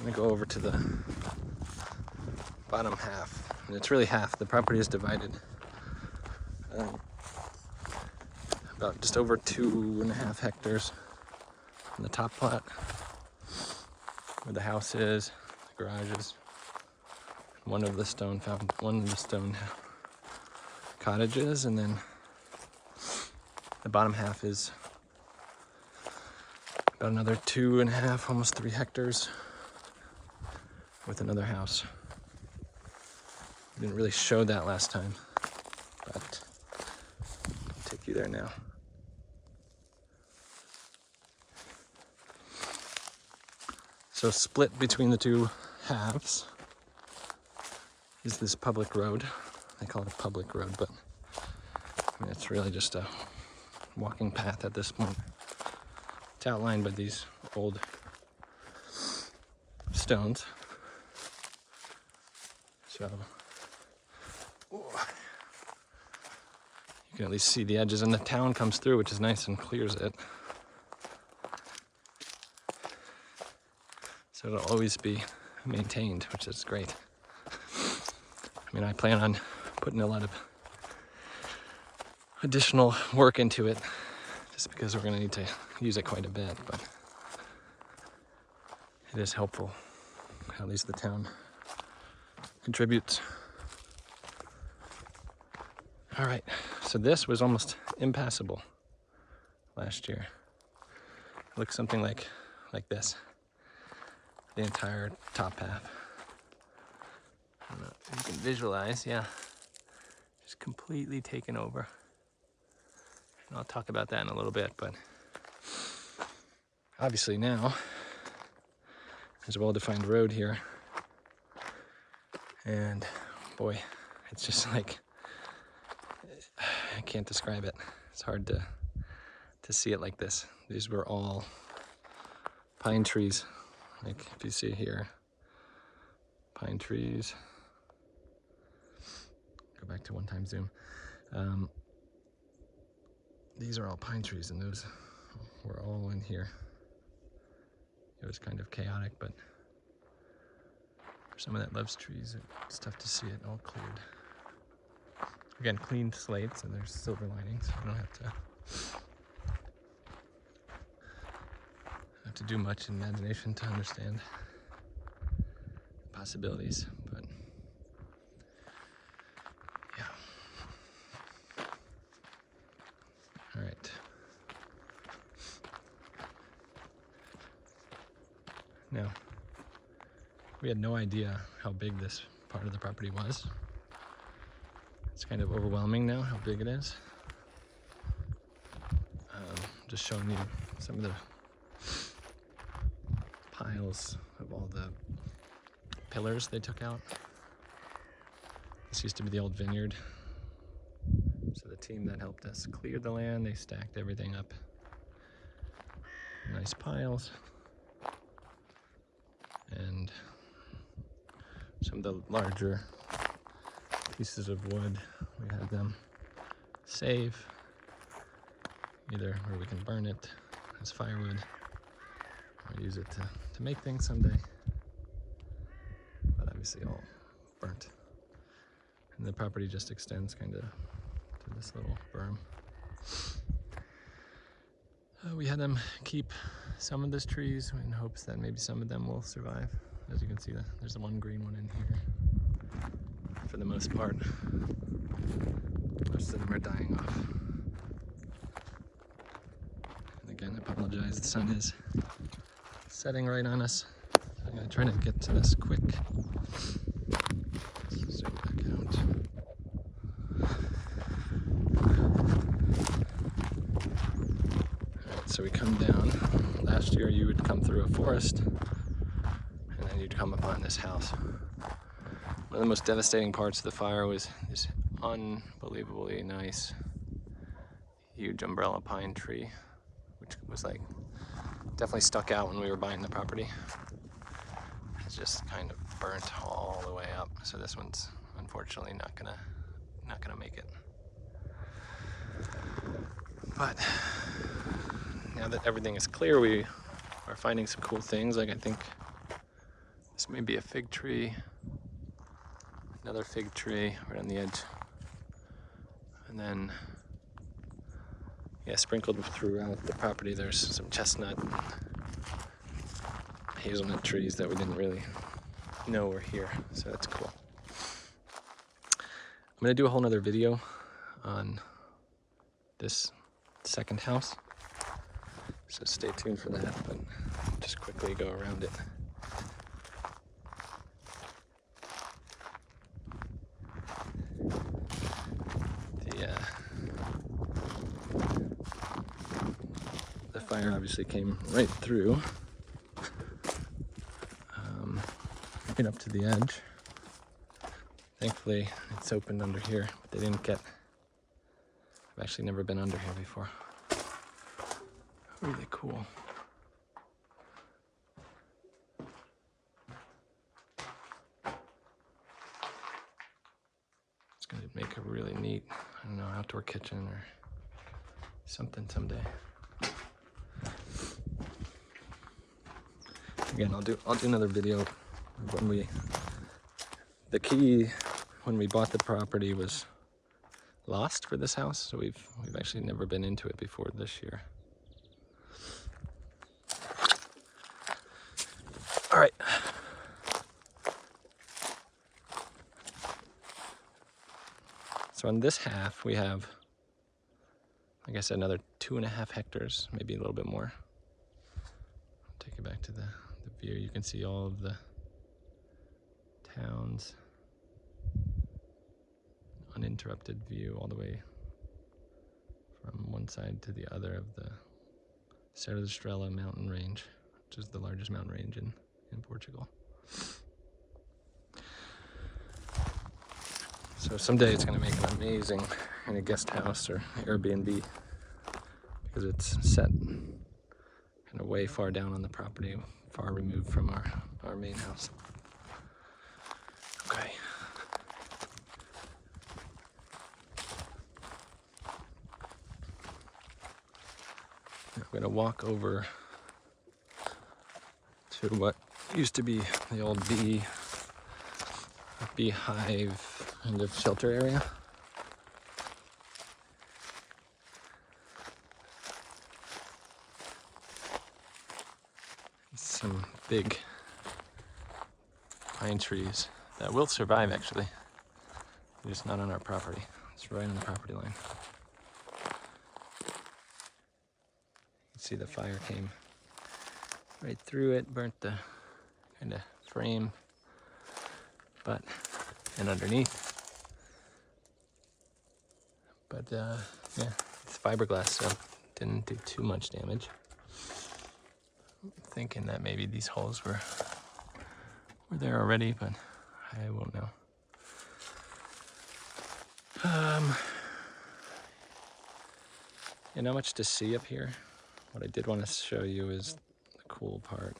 I'm gonna go over to the bottom half, and it's really half. The property is divided about just over 2.5 hectares on the top plot, where the house is, the garage is, one of the stone cottages, and then the bottom half is about another 2.5, almost 3 hectares with another house. I didn't really show that last time, but I'll take you there now. So split between the two halves is this public road. They call it a public road, but I mean, it's really just a walking path at this point. It's outlined by these old stones. So you can at least see the edges, and the town comes through, which is nice and clears it. So it'll always be maintained, which is great. I mean, I plan on putting a lot of additional work into it, just because we're going to need to use it quite a bit, but it is helpful. At least the town contributes. All right, so this was almost impassable last year. It looks something like this, the entire top half. I don't know if you can visualize, yeah, just completely taken over. And I'll talk about that in a little bit, but obviously now there's a well-defined road here, and boy, it's just like, I can't describe it. It's hard to see it like this. These were all pine trees, like if you see here, pine trees. Go back to one-time zoom. These are all pine trees, and those were all in here. It was kind of chaotic, but for some of that loves trees, it's tough to see it all cleared. Again, clean slate, so there's silver linings. I don't have to do much imagination to understand the possibilities, but yeah. All right. Now, we had no idea how big this part of the property was. It's kind of overwhelming now how big it is. Just showing you some of the piles of all the pillars they took out. This used to be the old vineyard. So the team that helped us clear the land, they stacked everything up in nice piles. And some of the larger pieces of wood, we had them save, either where we can burn it as firewood or use it to make things someday, but obviously all burnt. And the property just extends kind of to this little berm. We had them keep some of those trees in hopes that maybe some of them will survive. As you can see, there's the one green one in here. For the most part, most of them are dying off. And again, I apologize, the sun is setting right on us. So I'm gonna try to get to this quick. Let's zoom back out. Alright, so we come down. Last year you would come through a forest, and then you'd come upon this house. One of the most devastating parts of the fire was this unbelievably nice, huge umbrella pine tree, which was like, definitely stuck out when we were buying the property. It's just kind of burnt all the way up. So this one's unfortunately not gonna make it. But now that everything is clear, we are finding some cool things. Like I think This may be a fig tree, another fig tree right on the edge. And then, yeah, sprinkled throughout the property, there's some chestnut, hazelnut trees that we didn't really know were here, so that's cool. I'm gonna do a whole nother video on this second house, so stay tuned for that, but just quickly go around it. The fire obviously came right through, right up to the edge. Thankfully, it's opened under here, but they didn't get, I've actually never been under here before. Really cool. It's gonna make a really neat, I don't know, outdoor kitchen or something someday. Again, I'll do another video when the key when we bought the property was lost for this house, so we've actually never been into it before this year. All right. So on this half, we have, like I said, another 2.5 hectares, maybe a little bit more. I'll take you back to the view. You can see all of the towns. Uninterrupted view all the way from one side to the other of the Serra da Estrela mountain range, which is the largest mountain range in Portugal. So someday it's going to make an amazing kind of guest house or Airbnb, because it's set kind of way far down on the property, far removed from our main house. Okay. I'm going to walk over to what used to be the old beehive kind of shelter area. Some big pine trees that will survive, actually. They're just not on our property. It's right on the property line. You can see the fire came right through it, burnt the kind of frame, and underneath. But yeah, it's fiberglass, so it didn't do too much damage. I'm thinking that maybe these holes were there already, but I won't know. Not much to see up here. What I did want to show you is the cool part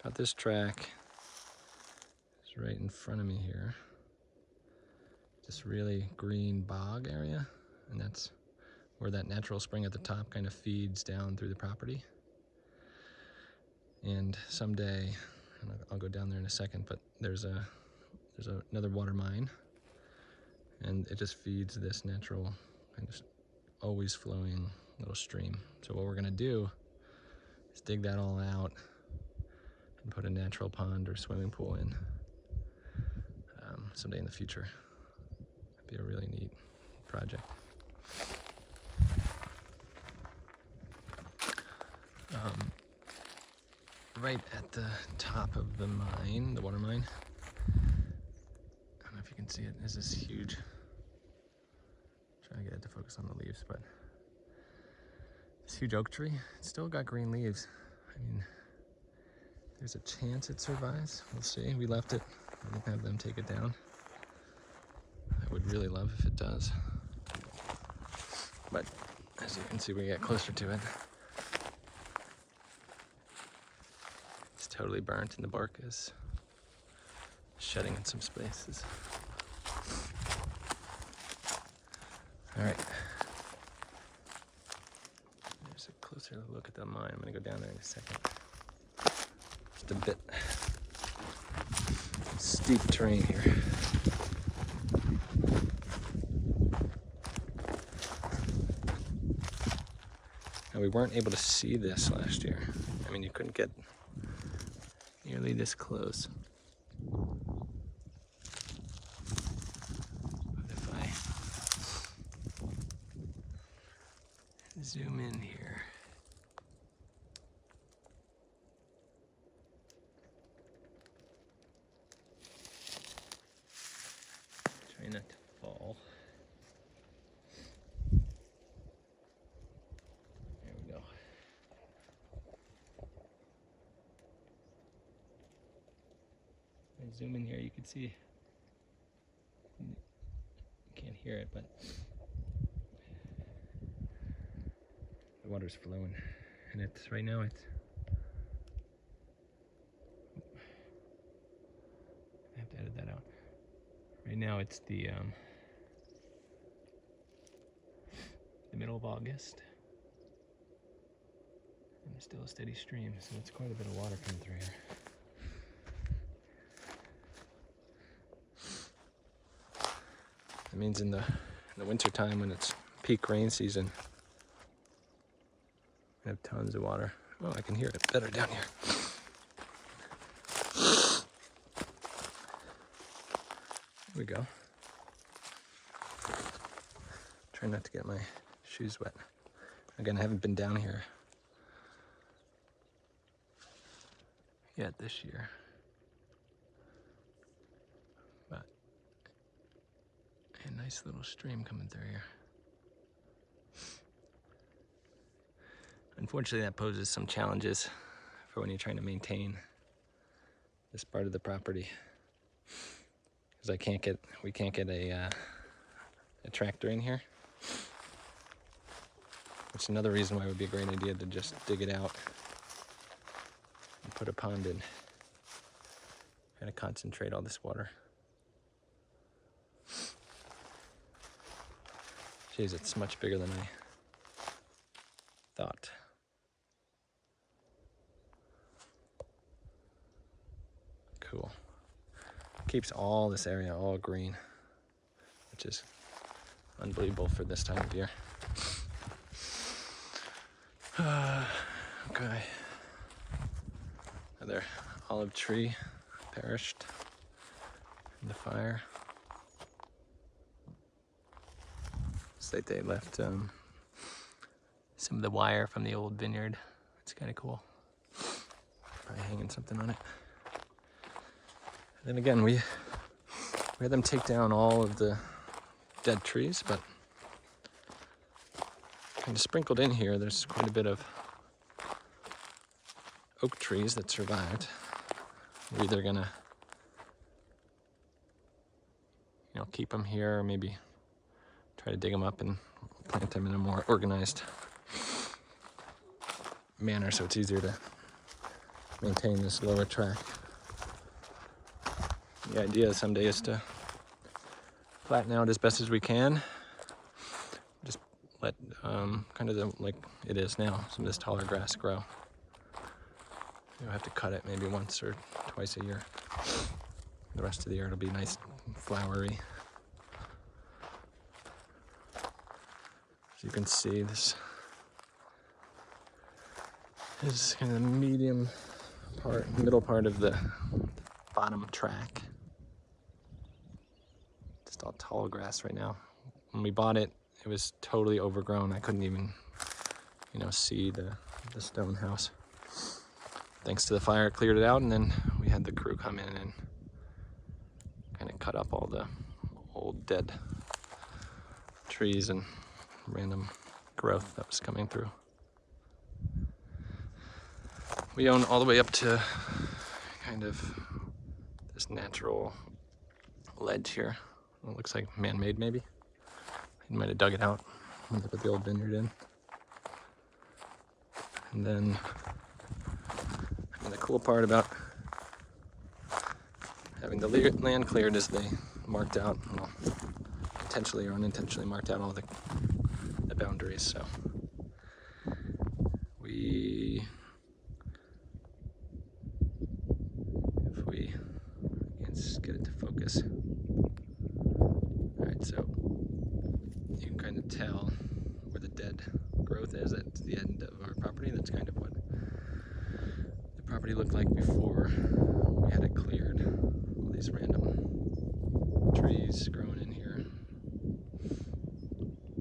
about this track. It's right in front of me here. This really green bog area, and that's where that natural spring at the top kind of feeds down through the property. And someday, and I'll go down there in a second, but there's another water mine, and it just feeds this natural kind of always flowing little stream. So what we're gonna do is dig that all out and put a natural pond or swimming pool in someday in the future. It'd be a really neat project. Right at the top of the mine, the water mine, I don't know if you can see it, there's this huge, trying to get it to focus on the leaves, but this huge oak tree, it's still got green leaves. I mean, there's a chance it survives. We'll see. We left it. I didn't have them take it down. I would really love if it does. But as you can see, we get closer to it. It's totally burnt and the bark is shedding in some spaces. All right. There's a closer look at the mine. I'm gonna go down there in a second. Just a bit steep terrain here. Now, we weren't able to see this last year. I mean, you couldn't get nearly this close. But if I zoom in here, try not to fall. There we go. I zoom in here, you can see, you can't hear it, but the water's flowing, and it's right now it's, I have to edit that out. Right now it's the middle of August, and it's still a steady stream, so it's quite a bit of water coming through here. That means in the winter time, when it's peak rain season, we have tons of water. Oh, I can hear it better down here. Here we go. Try not to get my shoes wet. Again, I haven't been down here yet this year, but a nice little stream coming through here. Unfortunately, that poses some challenges for when you're trying to maintain this part of the property, because we can't get a tractor in here. Which is another reason why it would be a great idea to just dig it out and put a pond in. Kind of concentrate all this water. Jeez, it's much bigger than I thought. Cool. Keeps all this area all green, which is unbelievable for this time of year. Okay. Another olive tree perished in the fire. Looks like they left some of the wire from the old vineyard. It's kind of cool. Probably hanging something on it. And then again, we had them take down all of the dead trees, but kind of sprinkled in here, there's quite a bit of oak trees that survived. We're either gonna, keep them here, or maybe try to dig them up and plant them in a more organized manner so it's easier to maintain this lower track. The idea someday is to flatten out as best as we can. Just let kind of like it is now, some of this taller grass grow. You'll have to cut it maybe once or twice a year. The rest of the year it'll be nice and flowery. As you can see, this is kind of the middle part of the bottom track. Just all tall grass right now. When we bought it, it was totally overgrown. I couldn't even, see the stone house. Thanks to the fire, it cleared it out, and then we had the crew come in and kind of cut up all the old dead trees and random growth that was coming through. We own all the way up to kind of this natural ledge here. It looks like man-made, maybe. He might have dug it out when they put the old vineyard in. And then, the cool part about having the land cleared is they marked out, well, intentionally or unintentionally marked out all the boundaries. So if we focus. Alright, so you can kind of tell where the dead growth is at the end of our property. That's kind of what the property looked like before we had it cleared. All these random trees growing in here.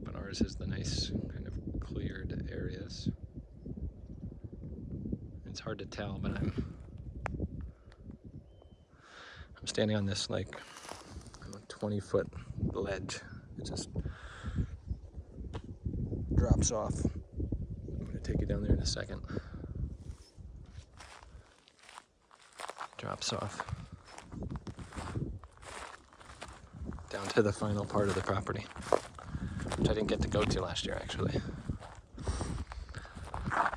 But ours is the nice kind of cleared areas. It's hard to tell, but I'm standing on this like 20-foot ledge. It just drops off. I'm going to take you down there in a second. Drops off down to the final part of the property, which I didn't get to go to last year actually.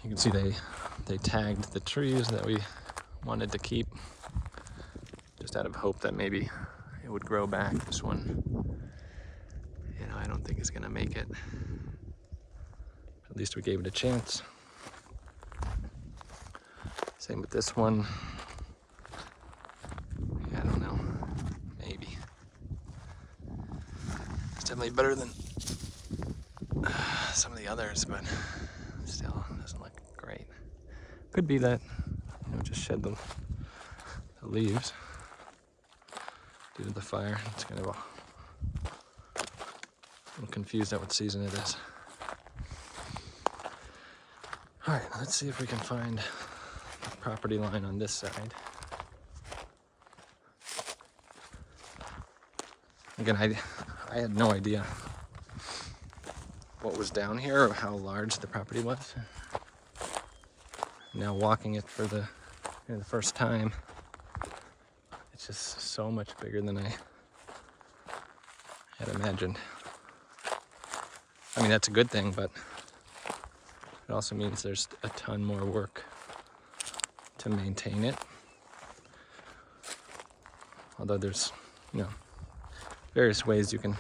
You can see they tagged the trees that we wanted to keep, just out of hope that maybe it would grow back. This one, you know, I don't think it's gonna make it. At least we gave it a chance. Same with this one. Yeah, I don't know, maybe. It's definitely better than some of the others, but still doesn't look great. Could be that, you know, just shed the leaves due to the fire. It's kind of I'm confused at what season it is. All right, let's see if we can find the property line on this side. Again, I had no idea what was down here or how large the property was. Now walking it for the first time, it's just so much bigger than I had imagined. I mean, that's a good thing, but it also means there's a ton more work to maintain it. Although there's, you know, various ways you can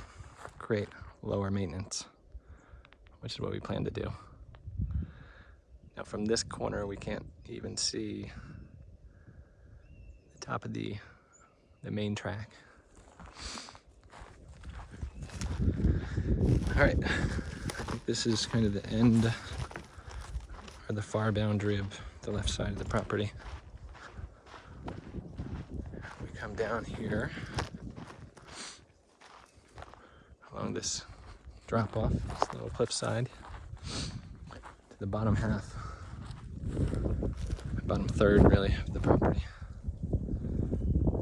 create lower maintenance, which is what we plan to do. Now from this corner, we can't even see the top of the main track. All right, I think this is kind of the end or the far boundary of the left side of the property. We come down here along this drop off, this little cliffside, to the bottom half, bottom third really of the property.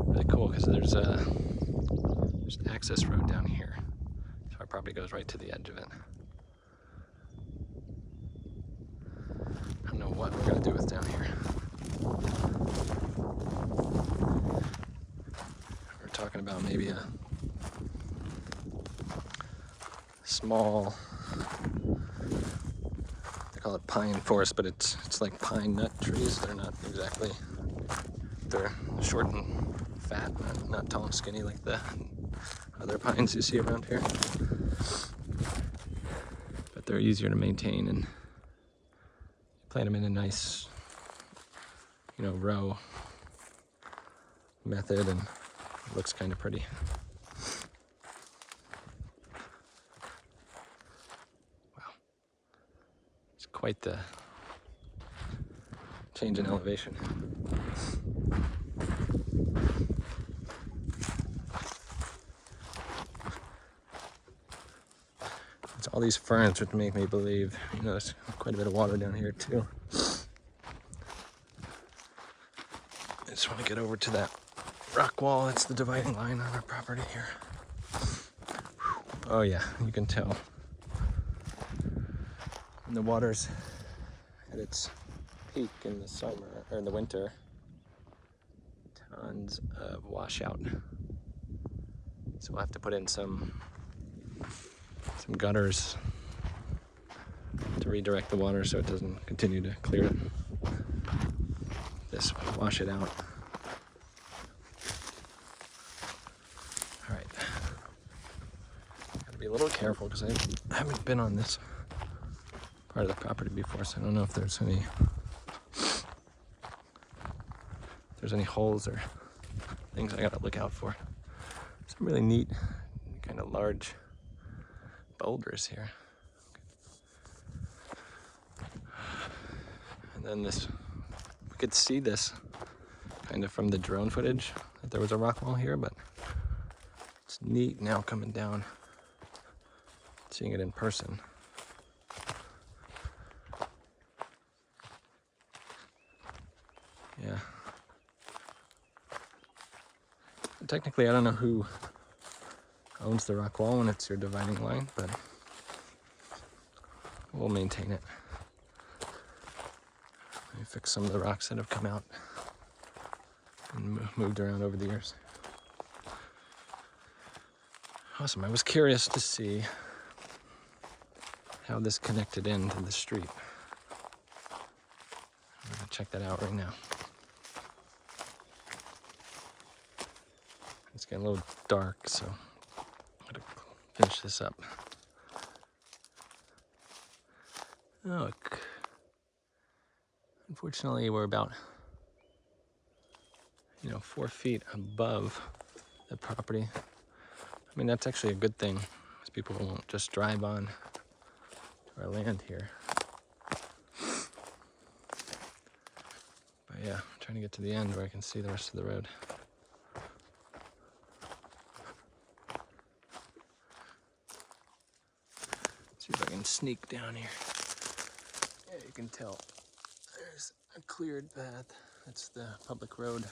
Really cool because there's an access road down here. So our property goes right to the edge of it. I don't know what we're gonna do with down here. We're talking about maybe a small, they call it pine forest, but it's like pine nut trees. They're not exactly, they're short and fat, not tall and skinny like the other pines you see around here. But they're easier to maintain, and plant them in a nice, you know, row method, and it looks kind of pretty. Wow, it's quite the change in elevation. It's all these ferns which make me believe, you know, there's quite a bit of water down here too. I just want to get over to that rock wall. That's the dividing line on our property here. Oh yeah, you can tell. When the water's at its peak in the summer, or in the winter, tons of washout. So we'll have to put in some gutters to redirect the water so it doesn't continue to clear it. This will wash it out. All right. Gotta be a little careful because I haven't been on this part of the property before, so I don't know if there's any holes or things I gotta look out for. Some really neat, kind of large boulders here. And then this, we could see this kind of from the drone footage, that there was a rock wall here, but it's neat now coming down, seeing it in person. Yeah. Technically, I don't know who owns the rock wall when it's your dividing line, but we'll maintain it. Let me fix some of the rocks that have come out and moved around over the years. Awesome. I was curious to see how this connected into the street. I'm gonna check that out right now. It's getting a little dark, so I'm gonna finish this up. Look. Unfortunately, we're about 4 feet above the property. I mean, that's actually a good thing, because people won't just drive on our land here. But yeah, I'm trying to get to the end where I can see the rest of the road. See if I can sneak down here. Yeah, you can tell there's a cleared path. That's the public road.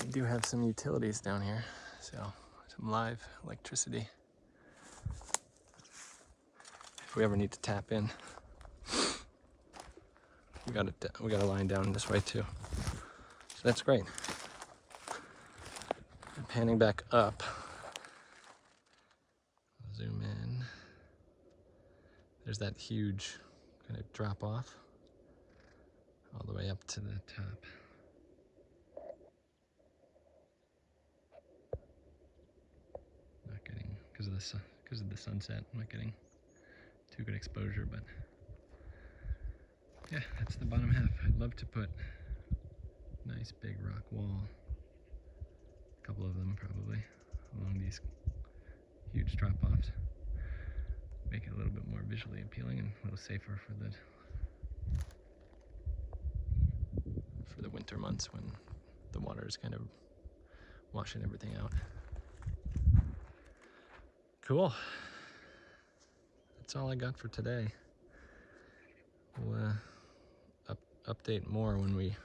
We do have some utilities down here, so some live electricity if we ever need to tap in. We got a line down this way too, so that's great. And panning back up, zoom in. There's that huge kind of drop off all the way up to the top. Not getting, because of the sunset, I'm not getting too good exposure, but yeah, that's the bottom half. I'd love to put a nice big rock wall, a couple of them probably, along these huge drop-offs. Make it a little bit more visually appealing and a little safer for the winter months when the water is kind of washing everything out. Cool. That's all I got for today. We'll update more when we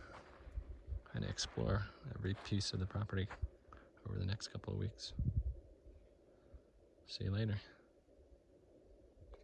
kind of explore every piece of the property over the next couple of weeks. See you later.